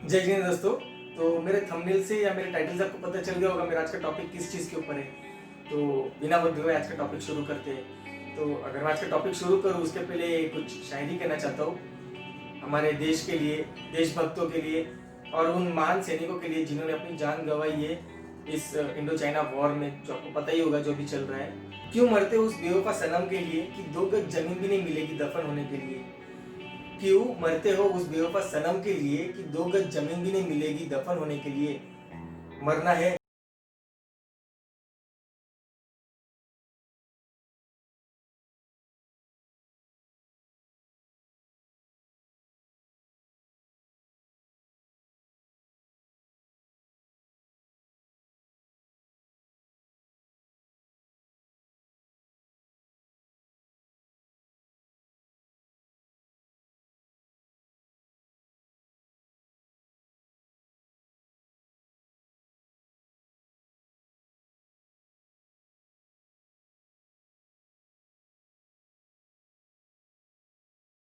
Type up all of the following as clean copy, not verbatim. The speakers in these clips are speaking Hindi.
जय हिंद दोस्तों। तो मेरे थंबनेल से या मेरे टाइटल से आपको पता चल गया होगा मेरा आज का टॉपिक किस चीज़ के ऊपर है। तो बिना वक्त हुए आज का टॉपिक शुरू करते हैं। तो अगर मैं आज का टॉपिक शुरू करूँ उसके पहले कुछ शायरी कहना चाहता हूँ हमारे देश के लिए, देशभक्तों के लिए और उन महान सैनिकों के लिए जिन्होंने अपनी जान गंवाई है इस इंडो चाइना वॉर में, जो आपको पता ही होगा जो भी चल रहा है। क्यों मरते उस बेवफा सनम के लिए कि 2 गज जमीन भी नहीं मिलेगी दफन होने के लिए। क्यों मरते हो उस बेवफा सनम के लिए कि 2 गज जमीन भी नहीं मिलेगी दफन होने के लिए। मरना है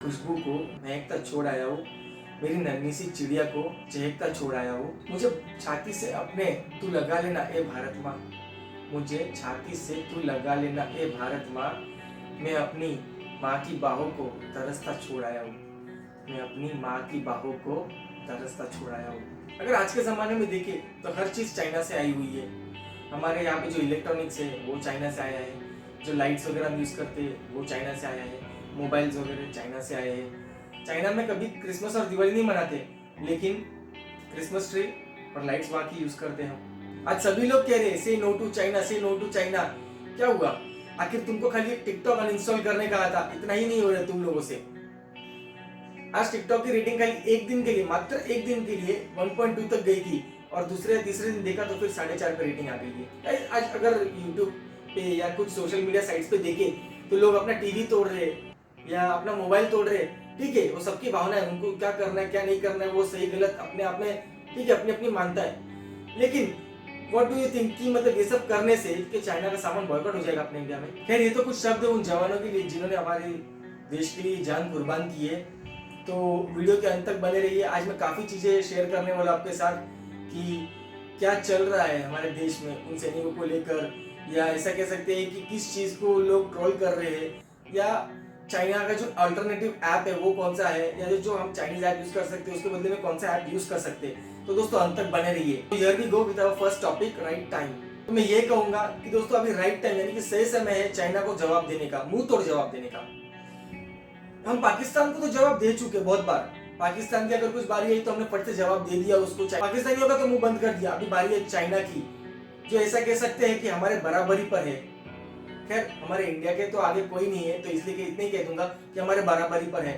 खुशबू को महकता छोड़ आया हूँ, मेरी नन्ही सी चिड़िया को चहकता छोड़ आया हूँ। मुझे छाती से अपने तू लगा लेना ए भारत माँ, मुझे छाती से तू लगा लेना ए भारत माँ। मैं अपनी माँ की बाहों को तरसता छोड़ आया हूँ, मैं अपनी माँ की बाहों को तरसता छोड़ आया हूँ। अगर आज के ज़माने में देखें तो हर चीज़ चाइना से आई हुई है। हमारे यहाँ पे जो इलेक्ट्रॉनिक्स है वो चाइना से आया है, जो लाइट्स वगैरह हम यूज़ करते हैं वो चाइना से आया है, मोबाइल्स वगैरह चाइना से आए हैं। चाइना में कभी क्रिसमस और दिवाली नहीं मनाते, लेकिन क्रिसमस ट्री और लाइट्स वहाँ की यूज़ करते हैं। आज सभी लोग कह रहे हैं से नो टू चाइना, से नो टू चाइना। क्या हुआ? आखिर तुमको खाली टिकटॉक अनइंस्टॉल करने का था, इतना ही नहीं हो रहा तुम लोगों से। आज टिकटॉक की रेटिंग खाली एक दिन के लिए, मात्र एक दिन के लिए 1.2 तक गई थी और दूसरे तीसरे दिन देखा तो फिर 4.5 पे रेटिंग आ गई है। आज अगर यूट्यूब पे या कुछ सोशल मीडिया साइट्स पे देखे तो लोग अपना टीवी तोड़ रहे या अपना मोबाइल तोड़ रहे। ठीक है, वो सबकी भावना है, उनको क्या करना है क्या नहीं करना है वो सही गलत अपने आप में, ठीक है, अपनी अपनी मानता है। लेकिन व्हाट डू यू थिंक कि मतलब ये सब करने से कि चाइना का सामान बॉयकॉट हो जाएगा अपने इंडिया में? खैर, ये तो कुछ शब्द है उन जवानों के लिए जिन्होंने हमारे देश के लिए जान कुर्बान की है। तो वीडियो के अंत तक बने रहिए। आज मैं काफ़ी चीज़ें शेयर करने वाला आपके साथ कि क्या चल रहा है हमारे देश में उन सैनिकों को लेकर, या ऐसा कह सकते हैं कि किस चीज़ को लोग ट्रोल कर रहे हैं, या चाइना का जो अल्टरनेटिव ऐप है वो कौन सा है, या जो हम चाइनीज ऐप यूज़ कर सकते हैं उसके बदले में कौन सा ऐप यूज़ कर सकते हैं। तो दोस्तों अंत तक बने रहिए। तो here we go with our first topic, right time. तो मैं ये कहूँगा कि दोस्तों अभी राइट टाइम यानी कि सही समय है चाइना को जवाब देने का, मुंह तोड़ जवाब देने का। हम पाकिस्तान को तो जवाब दे चुके बहुत बार। पाकिस्तान की अगर कुछ बारी आई तो हमने फट से जवाब दे दिया उसको, पाकिस्तानियों का तो मुंह बंद कर दिया। अभी बारी है चाइना की, जो ऐसा कह सकते हैं कि हमारे बराबरी पर है। खैर, हमारे इंडिया के तो आगे कोई नहीं है, तो इसलिए कि इतने ही कह दूंगा कि हमारे बराबरी पर है।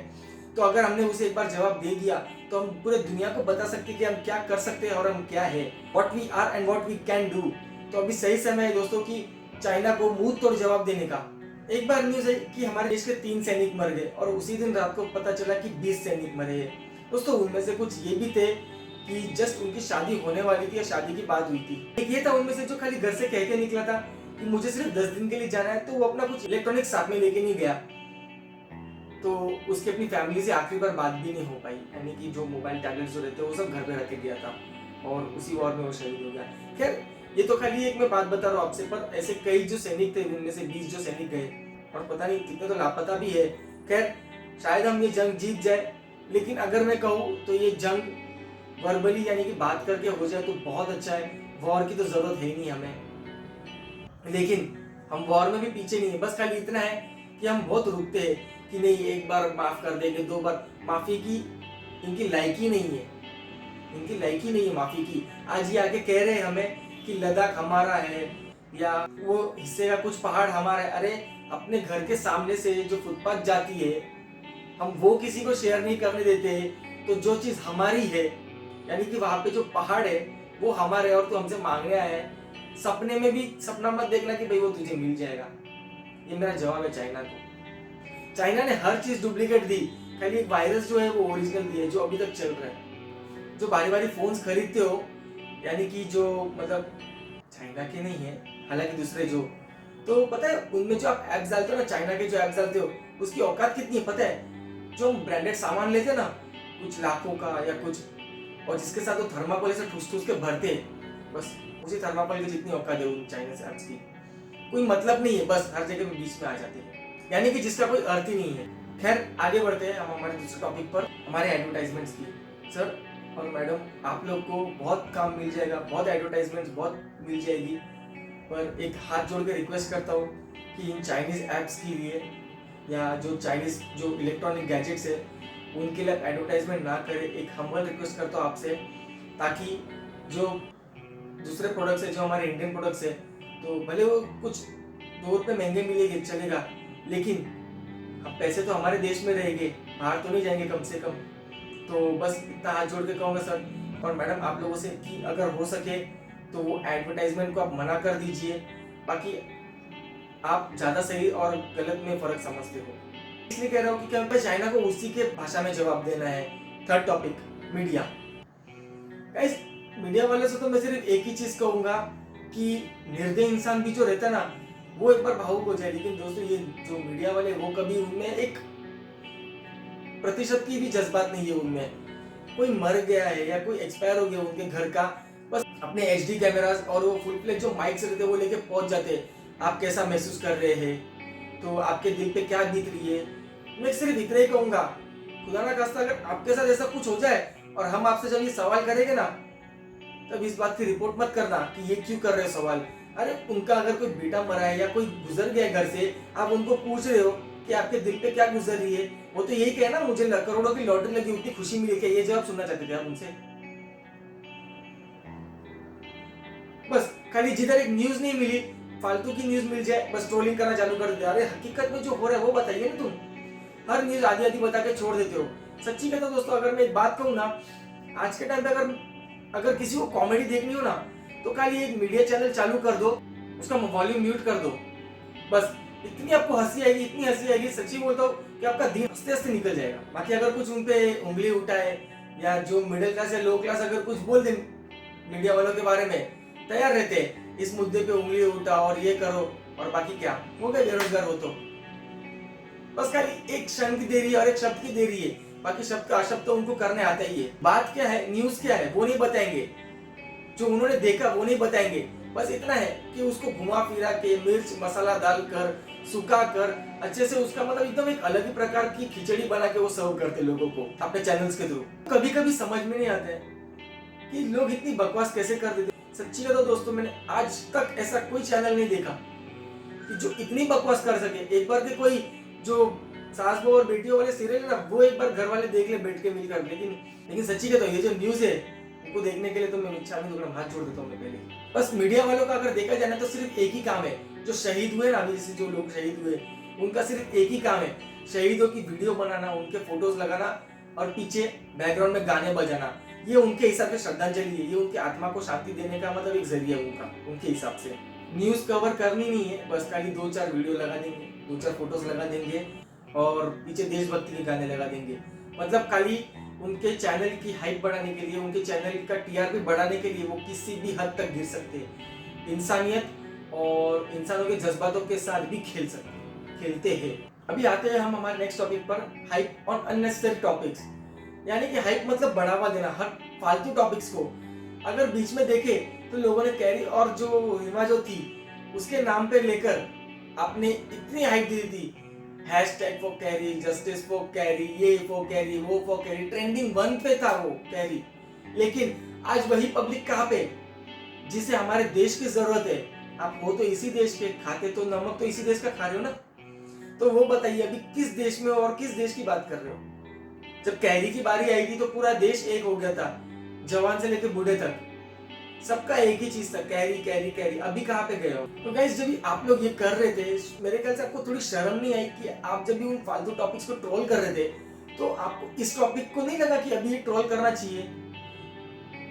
तो अगर हमने उसे एक बार जवाब दे दिया तो हम पूरे दुनिया को बता सकते हैं कि हम क्या कर सकते हैं और हम क्या है, what we are and what we can do. तो अभी सही समय है दोस्तों कि चाइना को मुंह तोड़ जवाब देने का। एक बार न्यूज है कि हमारे देश के 3 सैनिक मर गए और उसी दिन रात को पता चला कि 20 सैनिक मरे हैं। दोस्तों उनमें से कुछ ये भी थे कि जस्ट उनकी शादी होने वाली थी या शादी की बात हुई थी। एक ये था उनमें से जो खाली घर से कह के निकला था कि मुझे सिर्फ 10 दिन के लिए जाना है, तो वो अपना कुछ इलेक्ट्रॉनिक साथ में लेके नहीं गया, तो उसकी अपनी फैमिली से आखिरी बार बात भी नहीं हो पाई। यानी कि जो मोबाइल टैबलेट जो रहते वो सब घर पे रख के गया था और उसी वॉर में वो शहीद हो गया। खैर, ये तो खाली एक मैं बात बता रहा हूँ आपसे, पर ऐसे कई जो सैनिक थे, उनमें से 20 जो सैनिक गए और पता नहीं कितने तो लापता भी है। खैर, शायद हम ये जंग जीत जाए, लेकिन अगर मैं कहूँ तो ये जंग वर्बली यानी कि बात करके हो जाए तो बहुत अच्छा है। वॉर की तो जरूरत है ही नहीं हमें, लेकिन हम वॉर में भी पीछे नहीं है। बस खाली इतना है कि हम बहुत रुकते हैं कि नहीं एक बार माफ कर देंगे, 2 बार माफी की इनकी लायकी नहीं है, इनकी लायकी नहीं है माफी की। आज ये आके कह रहे हैं हमें कि लद्दाख हमारा है या वो हिस्से का कुछ पहाड़ हमारा है। अरे, अपने घर के सामने से जो फुटपाथ जाती है हम वो किसी को शेयर नहीं करने देते। तो जो चीज हमारी है यानी कि वहां पे जो पहाड़ है वो हमारे और तो हमसे मांगने आया है, सपने में भी सपना मत देखना कि भाई वो तुझे मिल जाएगा। ये मेरा जवाब है चाइना को। चाइना ने हर चीज डुप्लीकेट दी, खाली एक वायरस जो है वो ओरिजिनल दी है, जो अभी तक चल रहा है। जो बारी बारी फोन्स खरीदते हो यानी कि जो मतलब चाइना के नहीं है, हालांकि दूसरे जो, तो पता है उनमें जो आप ऐप्स डालते हो ना, चाइना के जो ऐप्स डालते हो उसकी औकात कितनी है पता है? जो हम ब्रांडेड सामान लेते हैं ना, कुछ लाखों का या कुछ और जिसके साथ वो थर्माकोल से ठूस ठूस के भरते, बस उसी थर्माकोल की जितनी औकात है उन चाइनीज ऐप्स की। कोई मतलब नहीं है, बस हर जगह में बीच में आ जाती है, यानी कि जिसका कोई अर्थ ही नहीं है। खैर आगे बढ़ते हैं हम हमारे दूसरे टॉपिक पर, हमारे एडवर्टाइजमेंट्स की। सर और मैडम, आप लोग को बहुत काम मिल जाएगा, बहुत एडवर्टाइजमेंट्स बहुत मिल जाएगी, पर एक हाथ जोड़ के रिक्वेस्ट करता हूँ कि इन चाइनीज ऐप्स के लिए या जो चाइनीज जो इलेक्ट्रॉनिक गैजेट्स है उनके लिए एडवर्टाइजमेंट ना करें। एक हम्बल रिक्वेस्ट करता हूँ आपसे, ताकि जो दूसरे प्रोडक्ट्स है, जो हमारे इंडियन प्रोडक्ट्स है, तो भले वो कुछ 2 रुपये महंगे मिलेंगे चलेगा, लेकिन अब पैसे तो हमारे देश में रहेंगे, बाहर तो नहीं जाएंगे कम से कम। तो बस इतना हाथ जोड़ के कहूँगा सर और मैडम आप लोगों से कि अगर हो सके तो वो एडवर्टाइजमेंट को आप मना कर दीजिए। बाकी आप ज़्यादा सही और गलत में फ़र्क समझते हो, इसलिए कह रहा हूँ कि हमें चाइना को उसी के भाषा में जवाब देना है। Third topic, media. Guys, media वाले से तो मैं सिर्फ एक ही चीज़ कहूँगा कि निर्दयी इंसान भी जो रहता है ना, वो एक बार भावुक हो जाए। लेकिन दोस्तों, ये जो मीडिया वाले, वो कभी उनमें एक प्रतिशत की भी जज्बात नहीं है उनमें। कोई मर गया है या कोई एक्सपायर हो गया उनके घर का, बस अपने एचडी कैमरास और वो फुल फ्लेज जो माइक्स रहते हैं वो लेके पहुंच जाते हैं। आप कैसा महसूस कर रहे हैं, तो आपके दिल पे क्या बीत रही है। मैं सिर्फ इतना ही कहूंगा, खुदा ना खास्ता अगर आपके साथ ऐसा कुछ हो जाए और हम आपसे जब ये सवाल करेंगे ना, तब इस बात की रिपोर्ट मत करना कि ये क्यों कर रहे हो सवाल। अरे उनका अगर कोई बेटा मरा है या कोई गुजर गया घर से, आप उनको पूछ रहे हो कि आपके दिल पे क्या गुजर रही है, वो तो यही कहे ना मुझे करोड़ों की लॉटरी लगी, उतनी खुशी मिली। क्या ये जवाब सुनना चाहते थे आप उनसे? बस खाली जिधर एक न्यूज नहीं मिली, फालतू की न्यूज मिल जाए, बस ट्रोलिंग करना चालू कर देते। अरे हकीकत में जो हो रहा है वो बताइए ना। तुम हर न्यूज आधी आधी बता के छोड़ देते हो। सच्ची कहता दोस्तों, अगर मैं एक बात कहूँ ना, आज के टाइम पे अगर किसी को कॉमेडी देखनी हो ना, तो खाली एक मीडिया चैनल चालू कर दो, उसका वॉल्यूम म्यूट कर दो, बस इतनी आपको हंसी आएगी, इतनी हंसी आएगी, सच्ची बोलता हूँ कि आपका दिन हंसते हंसते निकल जाएगा। बाकी अगर कुछ उन पे उंगली उठाए या जो मिडिल क्लास या लो क्लास अगर कुछ बोल दे मीडिया वालों के बारे में, तैयार रहते हैं इस मुद्दे पे उंगली उठा और ये करो, और बाकी क्या हो गए बेरोजगार हो। तो बस खाली एक क्षण की देरी है और एक शब्द की देरी है, बाकी शब्द का अशब्द तो उनको करने आता ही है। बात क्या है, न्यूज क्या है वो नहीं बताएंगे, जो उन्होंने देखा वो नहीं बताएंगे। बस इतना है कि उसको घुमा फिरा के मिर्च मसाला डालकर सुखा कर अच्छे से उसका मतलब एकदम एक अलग ही प्रकार की खिचड़ी बना के वो सर्व करते लोगों को अपने चैनल्स के थ्रू। कभी कभी समझ में नहीं आता है कि लोग इतनी बकवास कैसे कर देते। सच्ची तो दोस्तों, मैंने आज तक ऐसा कोई चैनल नहीं देखा कि जो इतनी बकवास कर सके। एक बार के कोई जो सास बहू और बेटियों वाले सीरियल है ना, वो एक बार घर वाले देख ले बैठ के मिलकर। लेकिन सच्ची कहता हूँ, ये जो न्यूज है उनको देखने के लिए तो मैं इच्छा नहीं, हाथ जोड़ देता हूँ मैं पहले। बस मीडिया वालों का अगर देखा जाए ना, तो सिर्फ एक ही काम है। जो शहीद हुए ना, अभी जैसे जो लोग शहीद हुए, उनका सिर्फ एक ही काम है, शहीदों की वीडियो बनाना, उनके फोटोज लगाना और पीछे बैकग्राउंड में गाने बजाना। ये उनके हिसाब से श्रद्धांजलि है, ये उनकी आत्मा को शांति देने का मतलब एक जरिया है उनका, उनके हिसाब से। न्यूज कवर करनी नहीं है, बस खाली 2-4 वीडियो लगा देंगे, 2-4 फोटोज लगा देंगे और पीछे देशभक्ति के गाने लगा देंगे। मतलब खाली उनके चैनल की हाइप बढ़ाने के लिए, उनके चैनल का टीआरपी बढ़ाने के लिए वो किसी भी हद तक गिर सकते हैं। इंसानियत और इंसानों के जज्बातों के साथ भी खेलते हैं। अभी आते हैं हम हमारे नेक्स्ट टॉपिक पर, हाइप ऑन अननेसेसरी टॉपिक्स। यानी कि हाइप मतलब बढ़ावा देना हर फालतू टॉपिक्स को। अगर बीच में देखे तो लोगों ने कैरी और जो रीमा जो थी उसके नाम पे लेकर आपने इतनी हाइप दी थी, hashtag for carry, justice for carry, ये फॉर कैरी, वो फॉर कैरी, ट्रेंडिंग 1 पे था वो कैरी। लेकिन आज वही पब्लिक कहाँ पे, जिसे हमारे देश की जरूरत है। आप हो तो इसी देश के, खाते तो नमक तो इसी देश का खा रहे हो ना, तो वो बताइए अभी किस देश में हो और किस देश की बात कर रहे हो। जब कैरी की बारी आई थी तो पूरा देश एक हो गया था, जवान से लेकर बूढ़े तक, सबका एक ही चीज था, कैरी कैरी कैरी। अभी कहाँ पे गए हो? तो गाइस, जब आप लोग ये कर रहे थे, मेरे ख्याल से आपको थोड़ी शर्म नहीं आई कि आप जब भी उन फालतू टॉपिक्स को ट्रोल कर रहे थे, तो आपको इस टॉपिक को नहीं लगा कि अभी ये ट्रोल करना चाहिए?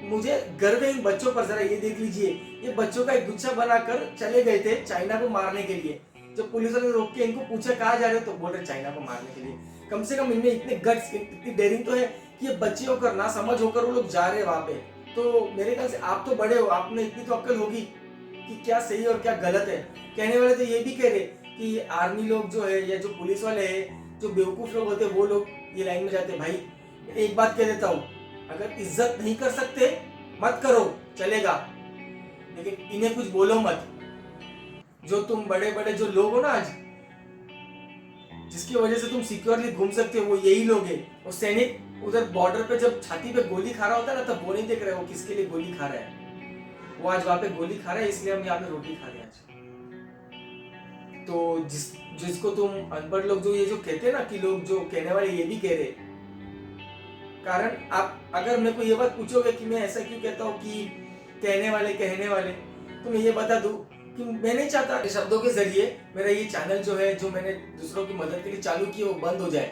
मुझे गर्व है इन बच्चों पर, जरा ये देख लीजिए, ये बच्चों का एक गुच्छा बनाकर चले गए थे चाइना को मारने के लिए। जब पुलिस वाले रोक के इनको पूछा कहाँ जा रहे हो, तो बोल रहे चाइना को मारने के लिए। कम से कम इनमें इतने गट्स, इतनी डेयरिंग तो है कि ये बच्चे होकर ना समझ होकर वो लोग जा रहे हैं वहां पे। तो मेरे ख्याल से आप तो बड़े हो, आप में इतनी तो अक्ल होगी कि क्या सही और क्या गलत है। कहने वाले तो ये भी कह रहे कि आर्मी लोग जो है या जो पुलिस वाले हैं, जो बेवकूफ लोग होते हैं, वो लोग ये लाइन में जाते हैं। भाई एक बात कह देता हूँ, अगर इज्जत नहीं कर सकते मत करो, चलेगा, लेकिन इन्हें कुछ बोलो मत। जो तुम बड़े बड़े जो लोग हो ना आज, जिसकी वजह से तुम सिक्योरली घूम सकते हो, वो यही लोग हैं। वो सैनिक उधर बॉर्डर पे जब छाती पे गोली खा रहा होता है ना, तब वो नहीं देख रहे वो किसके लिए गोली खा रहा है। वो आज वहां पे गोली खा रहा है, इसलिए हम यहाँ पे रोटी खा रहे हैं आज। तो जिसको तुम अनपढ़ लोग जो ये जो कहते हैं ना, कि लोग जो कहने वाले ये भी कह रहे, कारण आप अगर मेरे को ये बात पूछोगे कि मैं ऐसा क्यों कहता हूँ कि कहने वाले, तो मैं ये बता दूं कि मैं नहीं चाहता कि शब्दों के जरिए मेरा ये चैनल जो है, जो मैंने दूसरों की मदद के लिए चालू की, वो बंद हो जाए।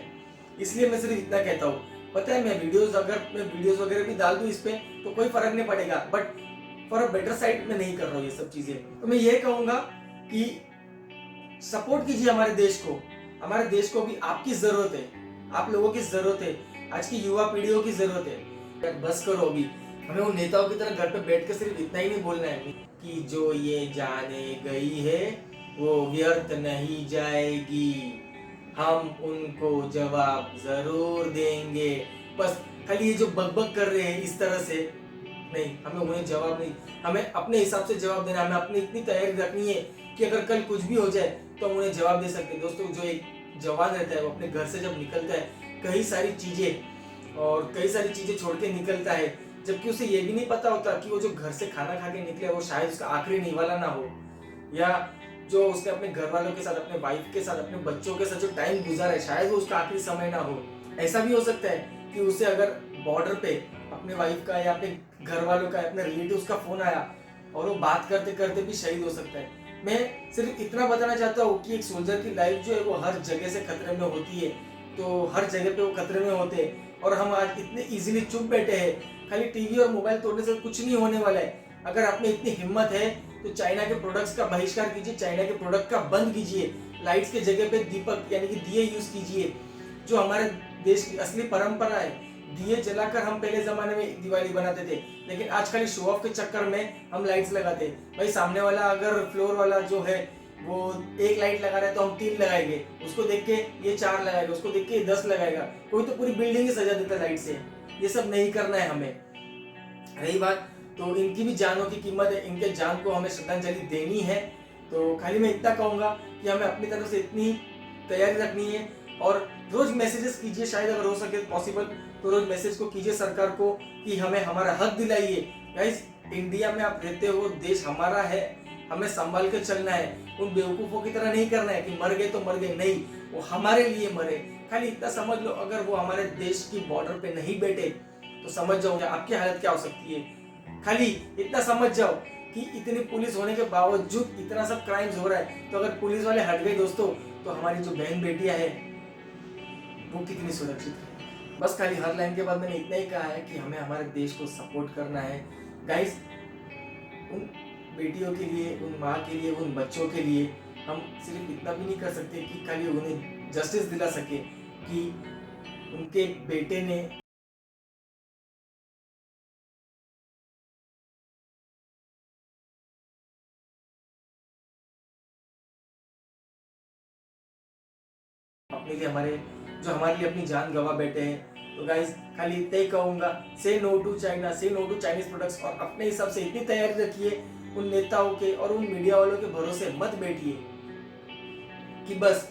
इसलिए मैं सिर्फ इतना कहता हूँ। पता है, मैं वीडियोस वगैरह भी डाल दूं इस पे तो कोई फर्क नहीं पड़ेगा, but for a better side में नहीं कर रहा हूँ ये सब चीजें। तो मैं ये कहूंगा कि सपोर्ट कीजिए हमारे देश को। हमारे देश को भी आपकी जरूरत है, आप लोगों की जरूरत है, आज की युवा पीढ़ियों की जरूरत है। बस करो अभी। हमें उन नेताओं की तरह घर पे बैठ के सिर्फ इतना ही नहीं बोलना है कि जो ये जाने गई है वो व्यर्थ नहीं जाएगी, हम उनको जवाब जरूर देंगे। बस खाली ये जो बकबक कर रहे हैं इस तरह से नहीं, हमें उन्हें जवाब नहीं, हमें अपने हिसाब से जवाब देना। हमें अपनी इतनी तैयारी रखनी है कि अगर कल कुछ भी हो जाए तो हम उन्हें जवाब दे सकते हैं। दोस्तों, जो एक जवान रहता है वो अपने घर से जब निकलता है, कई सारी चीजें छोड़ के निकलता है, जबकि उसे ये भी नहीं पता होता कि वो जो घर से खाना खा के निकले वो शायद उसका आखिरी निवाला ना हो, या जो उसने अपने घर वालों के साथ, अपने वाइफ के साथ, अपने बच्चों के साथ जो टाइम गुजारा है, शायद वो उसका आखिरी समय ना हो। ऐसा भी हो सकता है कि उसे अगर बॉर्डर पे अपने वाइफ का या अपने घर वालों का, अपने रिलेटिव्स का फोन आया और वो बात करते करते भी शहीद हो सकता है। मैं सिर्फ इतना बताना चाहता हूँ कि एक सोल्जर की लाइफ जो है वो हर जगह से खतरे में होती है, तो हर जगह पे वो खतरे में होते हैं, और हम आज इतने इजीली चुप बैठे हैं। खाली टीवी और मोबाइल तोड़ने से कुछ नहीं होने वाला है। अगर आप में इतनी हिम्मत है तो चाइना के प्रोडक्ट्स का बहिष्कार कीजिए, चाइना के प्रोडक्ट का बंद कीजिए, लाइट्स के जगह पे दीपक यानी कि दिए यूज कीजिए, जो हमारे देश की असली परंपरा है। दिए जलाकर हम पहले जमाने में दिवाली बनाते थे, लेकिन आज खाली शो ऑफ के चक्कर में हम लाइट्स लगाते हैं। भाई सामने वाला अगर फ्लोर वाला जो है वो एक लाइट लगा रहा है तो हम 3 लगाएंगे, उसको देख के ये 4 लगाएगा, उसको देख के ये 10 लगाएगा, कोई तो पूरी बिल्डिंग ही सजा देता है लाइट से। ये सब नहीं करना है हमें। रही बात, तो इनकी भी जानों की कीमत है, इनके जान को हमें श्रद्धांजलि देनी है। तो खाली मैं इतना कहूंगा कि हमें अपनी तरफ से इतनी तैयारी रखनी है, और रोज मैसेजेस कीजिए, शायद अगर हो सके पॉसिबल तो रोज मैसेज को कीजिए सरकार को कि हमें हमारा हक दिलाइए। गाइस, इंडिया में आप रहते हो, देश हमारा है, हमें संभाल के चलना है। उन बेवकूफों की तरह नहीं करना है कि मर गए तो मर गए, नहीं, वो हमारे लिए मरे। खाली इतना समझ लो, अगर वो हमारे देश की बॉर्डर पे नहीं बैठे तो समझ जाओ आपकी हालत क्या हो सकती है। खाली इतना समझ जाओ कि इतनी पुलिस होने के बावजूद इतना सब क्राइम्स हो रहा है, तो अगर पुलिस वाले हट गए दोस्तों, तो हमारी जो बहन बेटियां हैं वो कितनी सुरक्षित है। बस खाली हर लाइन के बाद मैंने इतना ही कहा है कि हमें हमारे देश को सपोर्ट करना है। गाइस, उन बेटियों के लिए, उन माँ के लिए, उन बच्चों के लिए हम सिर्फ इतना भी नहीं कर सकते कि खाली उन्हें जस्टिस दिला सके कि उनके बेटे ने अपने लिए हमारे लिए अपनी जान गवा बैठे हैं। तो गाइस, खाली इतना ही कहूंगा, से नो टू चाइना, से नो टू चाइनीज प्रोडक्ट्स, और अपने हिसाब से इतनी तैयारी रखिए, उन नेताओं के और उन मीडिया वालों के भरोसे मत बैठिए कि बस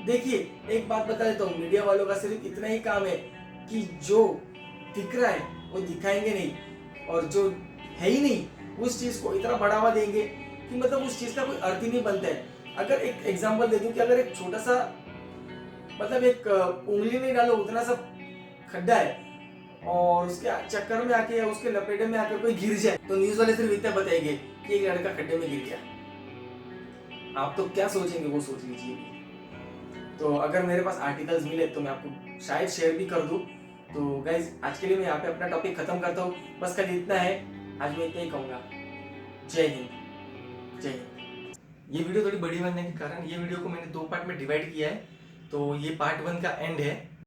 देखिए। एक बात बता देता हूँ, मीडिया वालों का सिर्फ इतना ही काम है कि जो दिख रहा है वो दिखाएंगे नहीं, और जो है ही नहीं उस चीज को इतना बढ़ावा देंगे कि मतलब उस चीज का कोई अर्थ ही नहीं बनता है। अगर एक एग्जांपल दे दूं कि अगर एक छोटा सा, मतलब एक उंगली नहीं डालो उतना सा खड्डा है, और उसके चक्कर में आके या उसके लपेटे में आकर कोई गिर जाए, तो न्यूज वाले सिर्फ इतना बताएंगे कि एक लड़का खड्डे में गिर गया। आप तो क्या सोचेंगे वो सोच लीजिए। तो अगर मेरे पास आर्टिकल्स मिले तो मैं आपको शायद शेयर भी कर दूं। तो गाइज, आज के लिए मैं यहाँ पे अपना टॉपिक खत्म करता हूँ। बस खाली इतना है, आज मैं इतना ही कहूंगा। जय हिंद, जय हिंद। ये वीडियो थोड़ी बड़ी बनने के कारण ये वीडियो को मैंने 2 पार्ट में डिवाइड किया है। तो ये पार्ट 1 का एंड है,